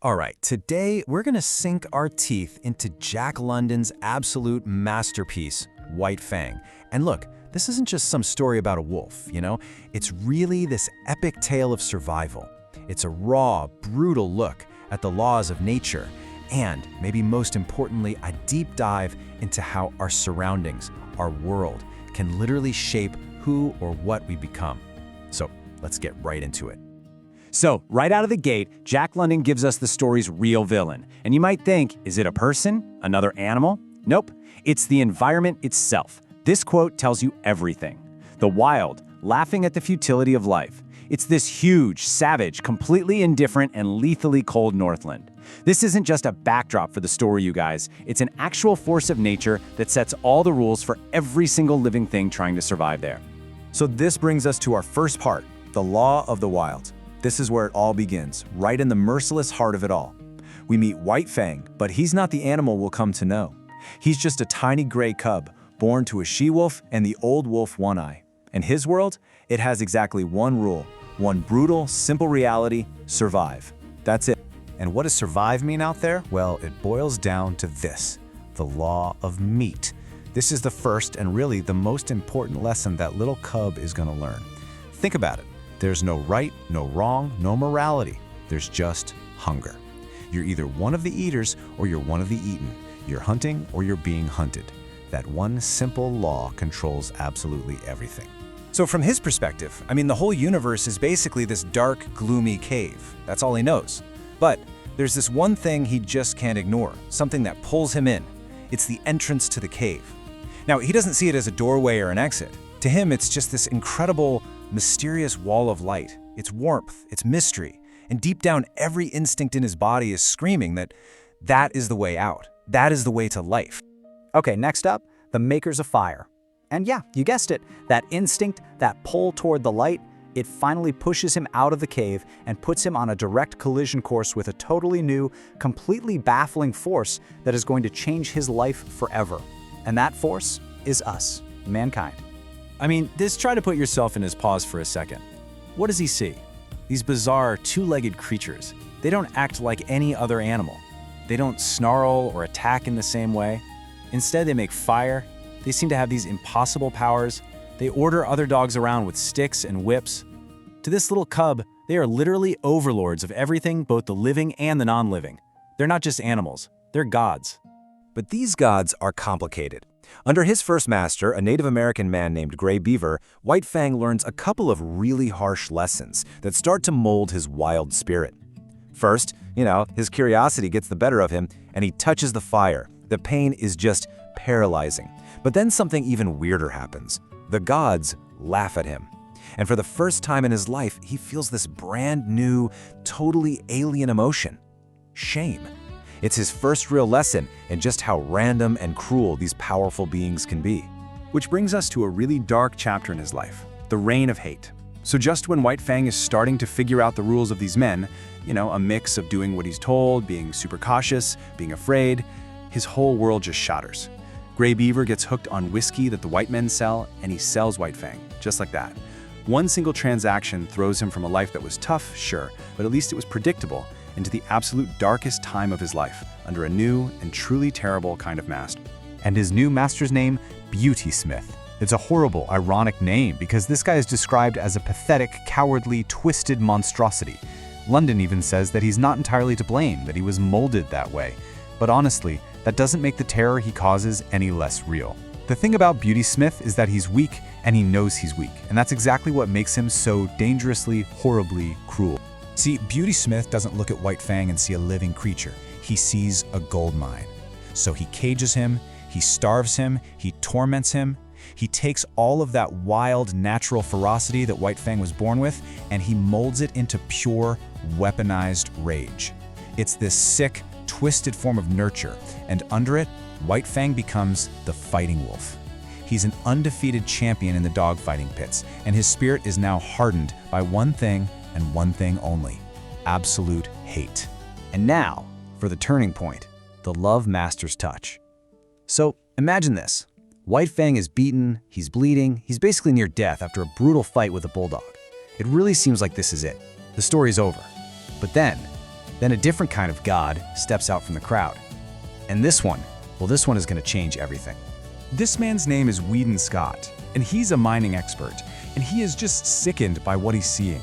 All right, today we're gonna sink our teeth into Jack London's absolute masterpiece, White Fang. And look, this isn't just some story about a wolf, It's really this epic tale of survival. It's a raw, brutal look at the laws of nature, and maybe most importantly, a deep dive into how our surroundings, our world, can literally shape who or what we become. So let's get right into it. So, right out of the gate, Jack London gives us the story's real villain. And you might think, is it a person? Another animal? Nope, it's the environment itself. This quote tells you everything. The wild, laughing at the futility of life. It's this huge, savage, completely indifferent, and lethally cold Northland. This isn't just a backdrop for the story, you guys. It's an actual force of nature that sets all the rules for every single living thing trying to survive there. So this brings us to our first part, the law of the wild. This is where it all begins, right in the merciless heart of it all. We meet White Fang, but he's not the animal we'll come to know. He's just a tiny gray cub, born to a she-wolf and the old wolf One Eye. In his world, it has exactly one rule, one brutal, simple reality: survive. That's it. And what does survive mean out there? Well, it boils down to this, the law of meat. This is the first and really the most important lesson that little cub is gonna learn. Think about it. There's no right, no wrong, no morality. There's just hunger. You're either one of the eaters or you're one of the eaten. You're hunting or you're being hunted. That one simple law controls absolutely everything. So from his perspective, the whole universe is basically this dark, gloomy cave. That's all he knows. But there's this one thing he just can't ignore, something that pulls him in. It's the entrance to the cave. Now, he doesn't see it as a doorway or an exit. To him, it's just this incredible, mysterious wall of light. It's warmth, it's mystery, and deep down, every instinct in his body is screaming that that is the way out. That is the way to life. Okay, next up, the makers of fire. And yeah, you guessed it, that instinct, that pull toward the light, it finally pushes him out of the cave and puts him on a direct collision course with a totally new, completely baffling force that is going to change his life forever. And that force is us, mankind. Just try to put yourself in his paws for a second. What does he see? These bizarre two-legged creatures. They don't act like any other animal. They don't snarl or attack in the same way. Instead, they make fire. They seem to have these impossible powers. They order other dogs around with sticks and whips. To this little cub, they are literally overlords of everything, both the living and the non-living. They're not just animals, they're gods. But these gods are complicated. Under his first master, a Native American man named Gray Beaver, White Fang learns a couple of really harsh lessons that start to mold his wild spirit. First, his curiosity gets the better of him and he touches the fire. The pain is just paralyzing. But then something even weirder happens. The gods laugh at him. And for the first time in his life, he feels this brand new, totally alien emotion: shame. It's his first real lesson in just how random and cruel these powerful beings can be. Which brings us to a really dark chapter in his life, the reign of hate. So just when White Fang is starting to figure out the rules of these men, a mix of doing what he's told, being super cautious, being afraid, his whole world just shatters. Gray Beaver gets hooked on whiskey that the white men sell, and he sells White Fang, just like that. One single transaction throws him from a life that was tough, sure, but at least it was predictable, into the absolute darkest time of his life, under a new and truly terrible kind of master. And his new master's name, Beauty Smith. It's a horrible, ironic name because this guy is described as a pathetic, cowardly, twisted monstrosity. London even says that he's not entirely to blame, that he was molded that way. But honestly, that doesn't make the terror he causes any less real. The thing about Beauty Smith is that he's weak and he knows he's weak, and that's exactly what makes him so dangerously, horribly cruel. See, Beauty Smith doesn't look at White Fang and see a living creature. He sees a gold mine. So he cages him, he starves him, he torments him. He takes all of that wild, natural ferocity that White Fang was born with, and he molds it into pure, weaponized rage. It's this sick, twisted form of nurture, and under it, White Fang becomes the fighting wolf. He's an undefeated champion in the dogfighting pits, and his spirit is now hardened by one thing and one thing only: absolute hate. And now, for the turning point, the Love Master's touch. So imagine this. White Fang is beaten, he's bleeding, he's basically near death after a brutal fight with a bulldog. It really seems like this is it. The story's over. But then Then a different kind of god steps out from the crowd. And this one is going to change everything. This man's name is Weedon Scott, and he's a mining expert, and he is just sickened by what he's seeing.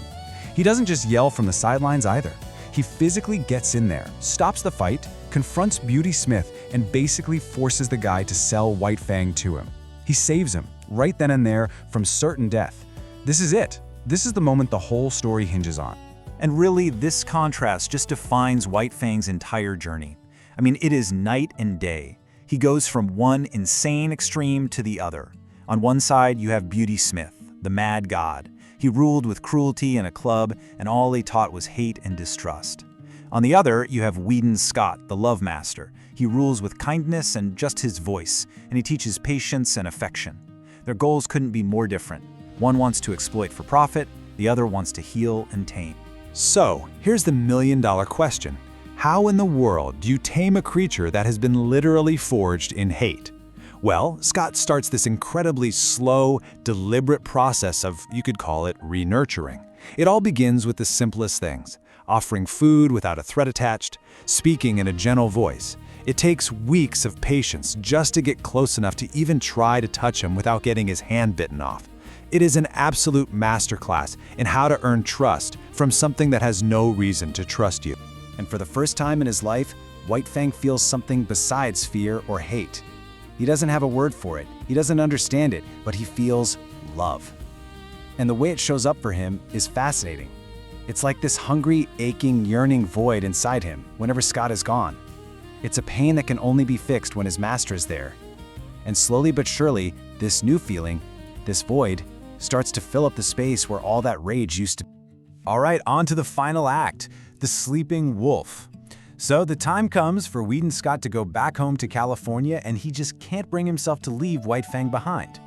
He doesn't just yell from the sidelines either. He physically gets in there, stops the fight, confronts Beauty Smith, and basically forces the guy to sell White Fang to him. He saves him, right then and there, from certain death. This is it. This is the moment the whole story hinges on. And really, this contrast just defines White Fang's entire journey. I mean, it is night and day. He goes from one insane extreme to the other. On one side, you have Beauty Smith, the mad god. He ruled with cruelty in a club, and all he taught was hate and distrust. On the other, you have Weedon Scott, the love master. He rules with kindness and just his voice, and he teaches patience and affection. Their goals couldn't be more different. One wants to exploit for profit, the other wants to heal and tame. So, here's the million-dollar question. How in the world do you tame a creature that has been literally forged in hate? Well, Scott starts this incredibly slow, deliberate process of, you could call it, re-nurturing. It all begins with the simplest things: offering food without a threat attached, speaking in a gentle voice. It takes weeks of patience just to get close enough to even try to touch him without getting his hand bitten off. It is an absolute masterclass in how to earn trust from something that has no reason to trust you. And for the first time in his life, White Fang feels something besides fear or hate. He doesn't have a word for it, he doesn't understand it, but he feels love. And the way it shows up for him is fascinating. It's like this hungry, aching, yearning void inside him whenever Scott is gone. It's a pain that can only be fixed when his master is there. And slowly but surely, this new feeling, this void, starts to fill up the space where all that rage used to be. All right, on to the final act, the sleeping wolf. So the time comes for Weedon Scott to go back home to California, and he just can't bring himself to leave White Fang behind.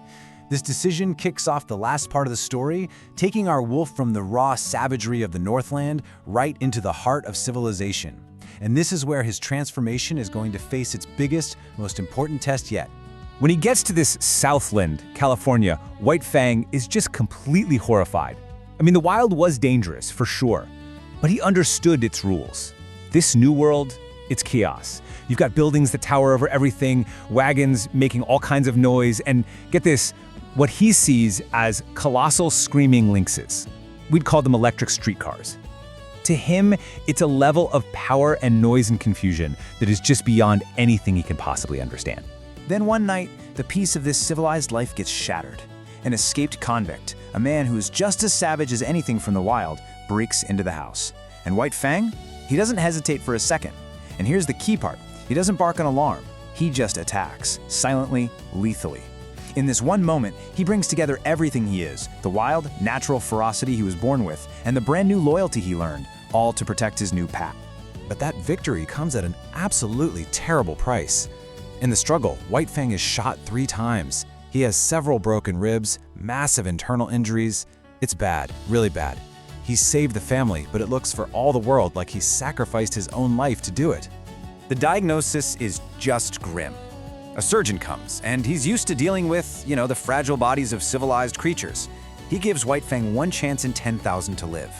This decision kicks off the last part of the story, taking our wolf from the raw savagery of the Northland right into the heart of civilization. And this is where his transformation is going to face its biggest, most important test yet. When he gets to this Southland, California, White Fang is just completely horrified. I mean, the wild was dangerous, for sure, but he understood its rules. This new world, it's chaos. You've got buildings that tower over everything, wagons making all kinds of noise, and get this, what he sees as colossal screaming lynxes. We'd call them electric streetcars. To him, it's a level of power and noise and confusion that is just beyond anything he can possibly understand. Then one night, the peace of this civilized life gets shattered. An escaped convict, a man who is just as savage as anything from the wild, breaks into the house. And White Fang? He doesn't hesitate for a second. And here's the key part. He doesn't bark an alarm. He just attacks, silently, lethally. In this one moment, he brings together everything he is, the wild, natural ferocity he was born with, and the brand new loyalty he learned, all to protect his new pack. But that victory comes at an absolutely terrible price. In the struggle, White Fang is shot 3 times. He has several broken ribs, massive internal injuries. It's bad, really bad. He's saved the family, but it looks for all the world like he's sacrificed his own life to do it. The diagnosis is just grim. A surgeon comes, and he's used to dealing with, the fragile bodies of civilized creatures. He gives White Fang 1 chance in 10,000 to live.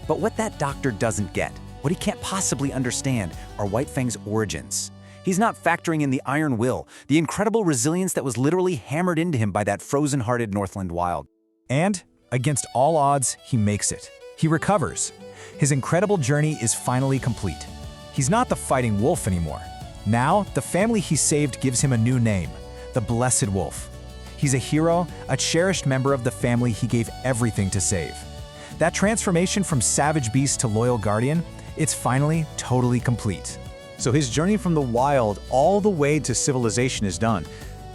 But what that doctor doesn't get, what he can't possibly understand, are White Fang's origins. He's not factoring in the iron will, the incredible resilience that was literally hammered into him by that frozen-hearted Northland wild. And, against all odds, he makes it. He recovers. His incredible journey is finally complete. He's not the fighting wolf anymore. Now, the family he saved gives him a new name, the Blessed Wolf. He's a hero, a cherished member of the family he gave everything to save. That transformation from savage beast to loyal guardian, it's finally totally complete. So his journey from the wild all the way to civilization is done.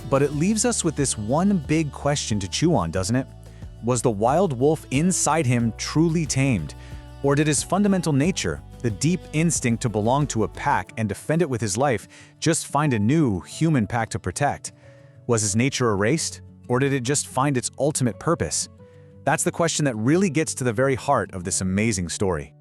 But it leaves us with this one big question to chew on, doesn't it? Was the wild wolf inside him truly tamed? Or did his fundamental nature, the deep instinct to belong to a pack and defend it with his life, just find a new human pack to protect? Was his nature erased? Or did it just find its ultimate purpose? That's the question that really gets to the very heart of this amazing story.